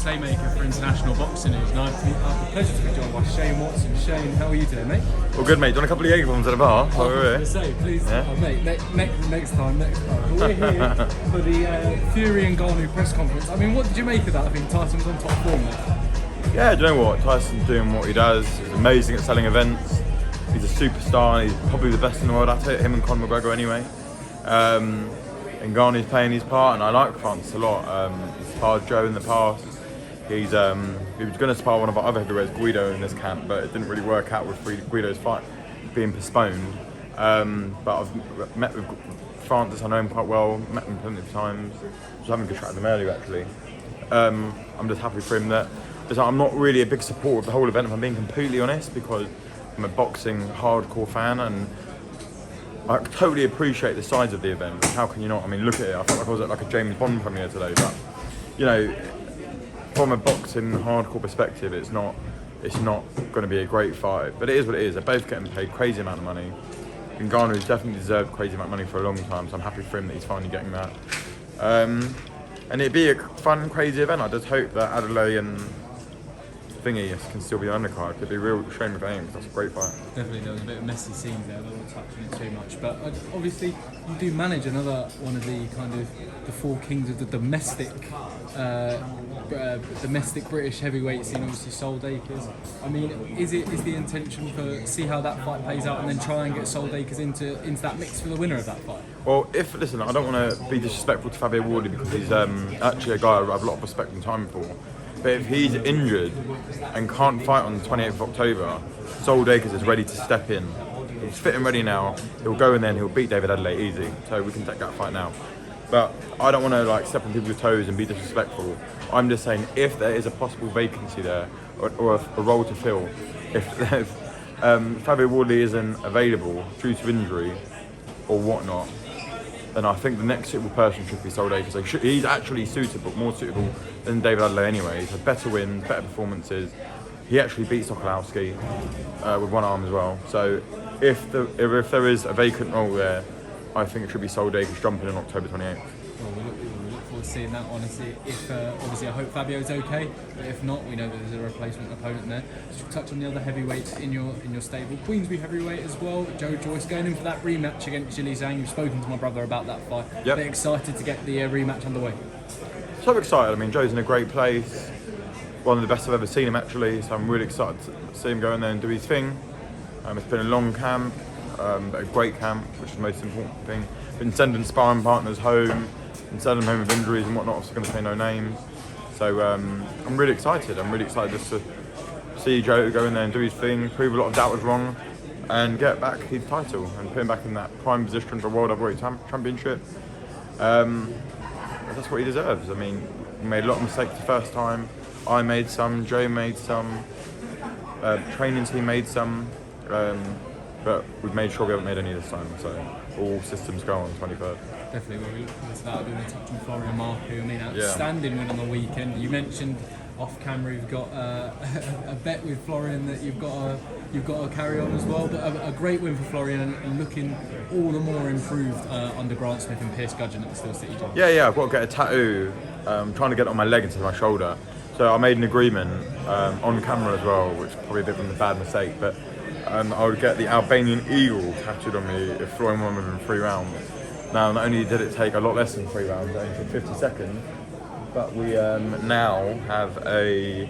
playmaker for international boxing news, and I have the pleasure to be joined by Shane Watson. Shane, how are you today, mate? Well, good, mate. Do you want a couple of Jaeger bombs at the bar? I was going to say, please, Yeah? mate, next time. But we're here for the Fury and Ngannou press conference. I mean, what did you make of that? I think Tyson's on top form there. Yeah, do you know what? Tyson's doing what he does. He's amazing at selling events. He's a superstar. He's probably the best in the world at it, him and Conor McGregor anyway. Ngannou's playing his part, and I like France a lot. He's sparred Joe in the past. He was going to spar one of our other heavyweights, Guido, in this camp, but it didn't really work out with Guido's fight being postponed. But I've met with Francis, I know him quite well, met him plenty of times. Just having a good chat with him earlier, actually. I'm just happy for him that I'm not really a big supporter of the whole event, if I'm being completely honest, because I'm a boxing hardcore fan and I totally appreciate the size of the event. How can you not? I mean, look at it. I felt like I was at like a James Bond premiere today, but you know, from a boxing hardcore perspective, it's not going to be a great fight, but it is what it is. They're both getting paid crazy amount of money. Ngannou's definitely deserved crazy amount of money for a long time, so I'm happy for him that he's finally getting that. And it'd be a fun, crazy event. I just hope that Adeleye and Thingy can still be on the undercard. It'd be a real shame if they ain't, because that's a great fight. Definitely, there was a bit of messy scenes there. I don't want to touch on it too much, but obviously you do manage another one of the kind of the four kings of the domestic British heavyweight scene. Obviously, Sol Dacres. I mean, is the intention for see how that fight plays out and then try and get Sol Dacres into that mix for the winner of that fight? Well, listen, I don't want to be disrespectful to Fabio Wardley because he's actually a guy I have a lot of respect and time for. But if he's injured and can't fight on the 28th of October, Sol Dacres is ready to step in. He's fit and ready now. He'll go in there and he'll beat David Adeleye easy. So we can take that fight now. But I don't want to step on people's toes and be disrespectful. I'm just saying if there is a possible vacancy there or a role to fill, if Fabio Wardley isn't available due to injury or whatnot, then I think the next suitable person should be Sol Dacres. He's actually more suitable than David Adeleye anyway. He's had better wins, better performances. He actually beat Sokolowski with one arm as well. So if there is a vacant role there, I think it should be Sol Dacres jumping in October 28th. Well, we look forward to seeing that, honestly. If obviously, I hope Fabio's okay. But if not, we know that there's a replacement opponent there. Just touch on the other heavyweights in your stable. Queensbury heavyweight as well. Joe Joyce going in for that rematch against Zhang. You've spoken to my brother about that fight. Yep. They're excited to get the rematch underway. So excited. I mean, Joe's in a great place. One of the best I've ever seen him, actually. So I'm really excited to see him go in there and do his thing. It's been a long camp. A great camp, which is the most important thing. Been sending sparring partners home and sending them home with injuries and whatnot. Obviously going to say no names. So I'm really excited. I'm really excited just to see Joe go in there and do his thing, prove a lot of doubters wrong, and get back his title and put him back in that prime position for World Heavyweight Championship. That's what he deserves. I mean, he made a lot of mistakes the first time. I made some. Joe made some. Training team made some. But we've made sure we haven't made any this time, so all systems go on 23rd. Definitely, well, we look forward to that. I do want to touch on Florian Marku. I mean, outstanding win on the weekend. You mentioned off camera you've got a bet with Florian that you've got to carry on as well. But a great win for Florian and looking all the more improved under Grant Smith and Pierce Gudgeon at the Steel City Gym. Yeah, I've got to get a tattoo. I'm trying to get it on my leg instead of my shoulder. So I made an agreement on camera as well, which is probably a bit of a bad mistake, but I would get the Albanian eagle tattooed on me if Florian won within 3 rounds. Now, not only did it take a lot less than 3 rounds, it only took 50 seconds, but we now have a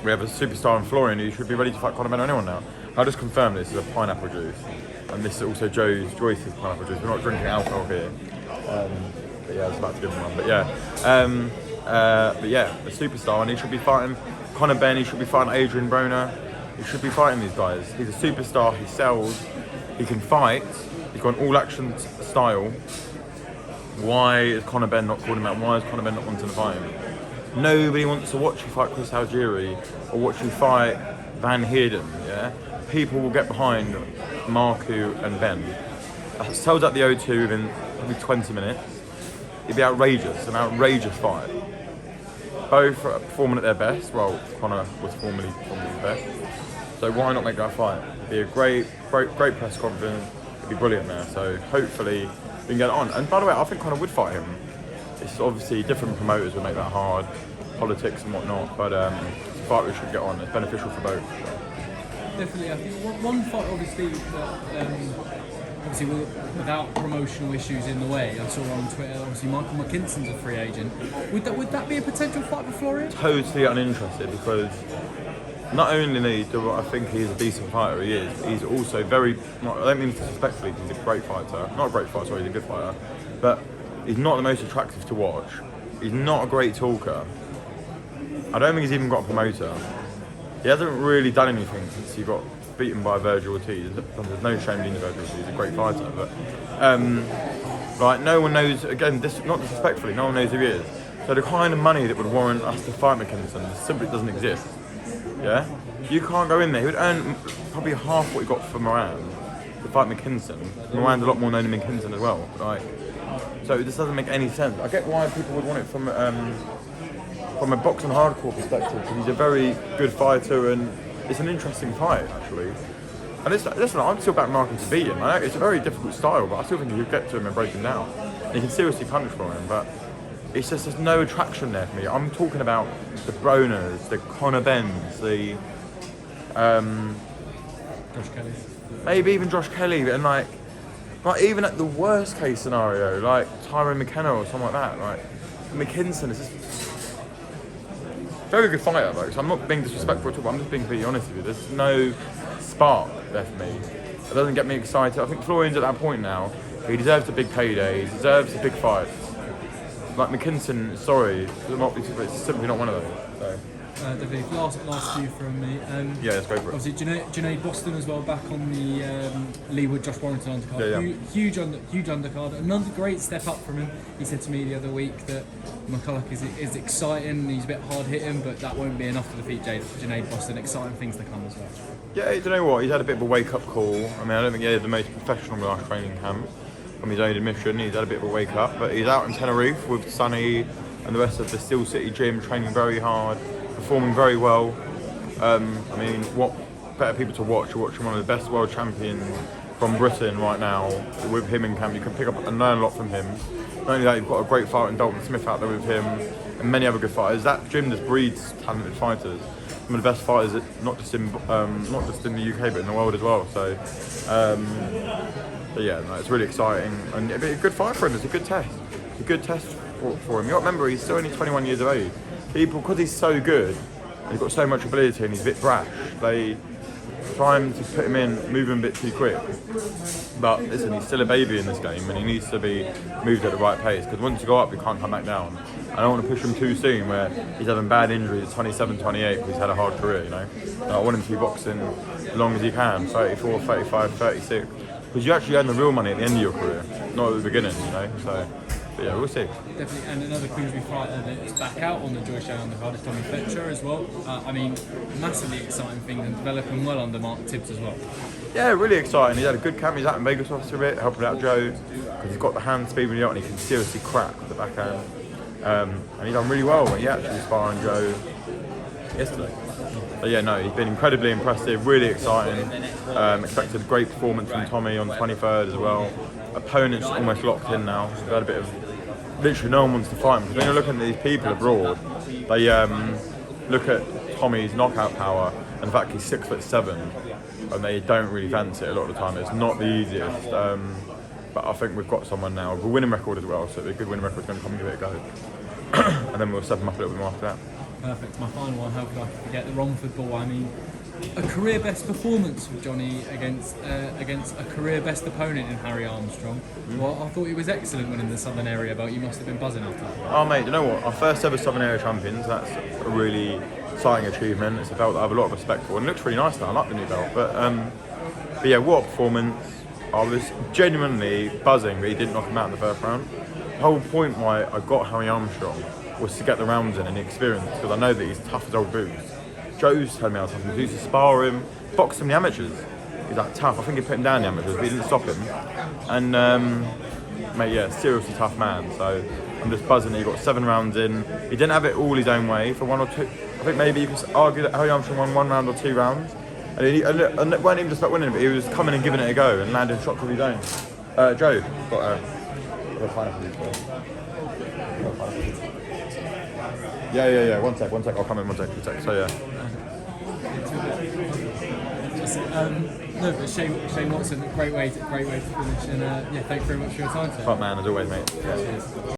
superstar in Florian who should be ready to fight Conor McGregor now. I just confirmed this is a pineapple juice, and this is also Joyce's pineapple juice. We're not drinking alcohol here. But yeah, I was about to give him one. But yeah, a superstar, and he should be fighting Conor Benn, he should be fighting Adrian Broner. He should be fighting these guys. He's a superstar, he sells, he can fight, he's got an all-action style. Why is Conor Benn not calling him out? Why is Conor Benn not wanting to fight him? Nobody wants to watch you fight Chris Algieri or watch you fight Van Heerden, yeah? People will get behind Marku and Benn. That sells at the O2 within probably 20 minutes. It'd be outrageous, an outrageous fight. Both are performing at their best. Well, Conor was formerly his best. So why not make that fight? It'd be a great press conference. It'd be brilliant there. So hopefully we can get it on. And by the way, I think Conor would fight him. it's obviously different promoters would make that hard, politics and whatnot, but it's a fight we should get on. It's beneficial for both. Definitely, I think one fight obviously that obviously without promotional issues in the way, I saw on Twitter. Obviously, Michael McKinson's a free agent. Would that be a potential fight for Florian? Totally uninterested, because not only do I think he's a decent fighter, he's also very. I don't mean disrespectfully, he's a great fighter. Not a great fighter, sorry, he's a good fighter, but he's not the most attractive to watch. He's not a great talker. I don't think he's even got a promoter. He hasn't really done anything since he got beaten by Virgil Ortiz. There's no shame in Virgil Ortiz, he's a great fighter, but like, no one knows, again, not disrespectfully, no one knows who he is. So the kind of money that would warrant us to fight McKinson simply doesn't exist. Yeah? You can't go in there. He would earn probably half what he got for Moran to fight McKinson. Moran's a lot more known than McKinson as well. Like, so this doesn't make any sense. I get why people would want it from a boxing hardcore perspective, because he's a very good fighter and it's an interesting fight, actually. And listen, I'm still back Marku to beat him. I know it's a very difficult style, but I still think he could get to him and break him down. And he can seriously punch for him, but it's just there's no attraction there for me. I'm talking about the Broners, the Conor Benns, the Josh Kelly. Maybe even Josh Kelly, and like even at the worst case scenario, like Tyrone McKenna or something like that. Like McKinson is just very good fighter, though. So I'm not being disrespectful at all, but I'm just being completely honest with you. There's no spark there for me. It doesn't get me excited. I think Florian's at that point now. He deserves a big payday. He deserves a big fight. Like McKinson, sorry, it's simply not one of those. So. David, last few from me. Yeah, let's go for it. Obviously, Junaid Bostan as well, back on the Leewood Josh Warrington undercard. Yeah. Huge undercard. Another great step up from him. He said to me the other week that McCulloch is exciting. He's a bit hard hitting, but that won't be enough to defeat Junaid Bostan. Exciting things to come as well. Yeah, you know what? He's had a bit of a wake-up call. I mean, I don't think he had the most professional last training camp. From his own admission, he's had a bit of a wake-up, but he's out in Tenerife with Sonny and the rest of the Steel City gym, training very hard, performing very well. I mean, what better people to watch? You're watching one of the best world champions from Britain right now. With him in camp, you can pick up and learn a lot from him. Not only that, you've got a great fighter in Dalton Smith out there with him, and many other good fighters. That gym just breeds talented fighters. Some of the best fighters, not just in the UK, but in the world as well. So, but yeah, no, it's really exciting, and it'd be a good fight for him. It's a good test. It's a good test for him. You got to remember, he's still only 21 years of age. People, because he's so good, and he's got so much ability, and he's a bit brash, they try to put him in, move him a bit too quick. But listen, he's still a baby in this game, and he needs to be moved at the right pace, because once you go up, you can't come back down. I don't want to push him too soon, where he's having bad injuries at 27, 28, because he's had a hard career, you know. I want him to be boxing as long as he can, 34, 35, 36. Because you actually earn the real money at the end of your career, not at the beginning, you know. So, but yeah, we'll see. Definitely, and another Queensbury fighter that's back out on the Joyce Show undercard is Tommy Fletcher as well. I mean, massively exciting thing and developing well under Mark Tibbs as well. Yeah, really exciting. He's had a good camp. He's out in Vegas after a bit, helping out Joe, because he's got the hand speed when he's out and he can seriously crack with the backhand. And he's done really well. He actually sparring Joe yesterday. But yeah, no, he's been incredibly impressive, really exciting. Expected a great performance from Tommy on the 23rd as well. Opponents almost locked in now. We've had a bit of, literally no one wants to fight him. Because when you're looking at these people abroad, they look at Tommy's knockout power and the fact he's 6'7", and they don't really fancy it a lot of the time. It's not the easiest. But I think we've got someone now with a winning record as well, so a good winning record is going to come and give it a go. And then we'll step him up a little bit more after that. Perfect. My final one, how could I forget the Romford ball? I mean, a career best performance for Johnny against a career best opponent in Harry Armstrong. Well, I thought he was excellent winning the Southern Area belt. You must have been buzzing after that. Oh mate, you know what? Our first ever Southern Area champions. That's a really exciting achievement. It's a belt that I have a lot of respect for, and it looks really nice now. I like the new belt, but yeah, what a performance! I was genuinely buzzing that he didn't knock him out in the first round. The whole point why I got Harry Armstrong was to get the rounds in and the experience, because I know that he's tough as old boots. Joe's told me how tough he is. He used to spar him, box him in the amateurs. He's that tough. I think he put him down in the amateurs, but he didn't stop him. And mate, yeah, seriously tough man. So I'm just buzzing that he got 7 rounds in. He didn't have it all his own way for 1 or 2. I think maybe you could argue that Harry Armstrong won 1 round or 2 rounds. And it wasn't even just about winning, but he was coming and giving it a go and landing shots of his own. Joe got Got pineapple juice, bro. Yeah. One sec. I'll come in one sec. So yeah. No, but Shane Watson, great way to finish, and yeah, thanks very much for your time today. Top man, as always, mate. Cheers.